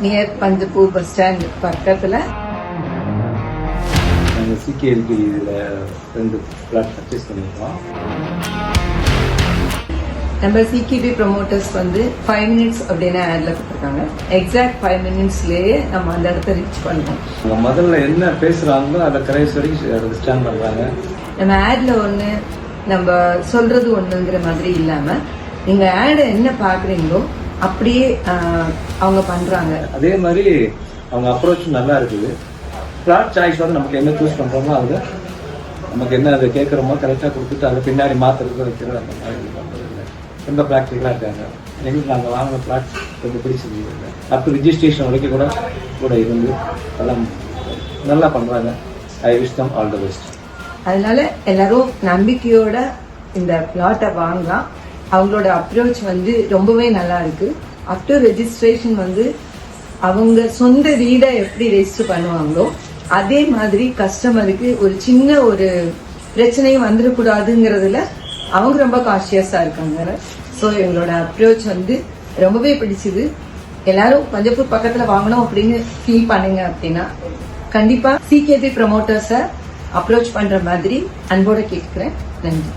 Near Panjappur bus stand பக்கத்தில். நாங்கள் சிகேஎல்பி இதில் 2 பிளாட் பர்ச்சேஸ் பண்ணியிருக்கோம். நம்ம சிகேபி ப்ரொமோட்டர்ஸ் 5 மினிட்ஸ் அப்படின்னு ஆட்ல கொடுத்துருக்காங்க. எக்ஸாக்ட் 5 மினிட்ஸ்லேயே நம்ம அந்த இடத்த ரீச் பண்ணுவோம். முதல்ல என்ன பேசுகிறாங்களோ அதை கடைசி வரைக்கும் ஸ்டாண்ட் பண்ணுறாங்க. நம்ம ஆட்ல ஒன்று நம்ம சொல்றது ஒன்றுங்கிற மாதிரி இல்லாமல் நீங்கள் ஆடை என்ன பார்க்குறீங்களோ அப்படியே அவங்க பண்ணுறாங்க. அதே மாதிரி அவங்க அப்ரோச் நல்லா இருக்குது. பிளாட் சாய்ஸ் நமக்கு என்ன சூஸ் பண்ணுறோமோ அது நமக்கு என்ன அதை கேட்குறோமோ கரெக்டாக கொடுத்துட்டு அதை பின்னாடி மாற்றுறது வைக்கிறது அந்த மாதிரி பண்ணுறது ரொம்ப ப்ராக்டிக்கலாக இருக்காங்க. எங்களுக்கு நாங்கள் வாங்கின பிளாட் ரொம்ப பிடிச்சிருந்தது. அப்போ ரிஜிஸ்ட்ரேஷன் வரைக்கும் கூட இருந்து எல்லாம் நல்லா பண்ணுறாங்க. I wish them all the best. அதனால எல்லாரும் நம்பிக்கையோட இந்த பிளாட்டை வாங்கலாம். அவங்களோட அப்ரோச் ரொம்பவே நல்லா இருக்கு. ஆஃப்டர் ரெஜிஸ்ட்ரேஷன் அவங்க சொந்த வீடை எப்படி ரெஜிஸ்டர் பண்ணுவாங்களோ அதே மாதிரி கஸ்டமருக்கு ஒரு சின்ன ஒரு பிரச்சனையும் வந்துடக்கூடாதுங்கிறதுல அவங்க ரொம்ப கான்சியஸா இருக்காங்க. ஸோ எங்களோட அப்ரோச் ரொம்பவே பிடிச்சது. எல்லாரும் பஞ்சப்பூர் பக்கத்துல வாங்கணும் அப்படின்னு ஃபீல் பண்ணுங்க அப்படின்னா கண்டிப்பா சிகேபி ப்ரமோட்டர்ஸை அப்ரோச் பண்ற மாதிரி அன்போட கேட்கிறேன். நன்றி.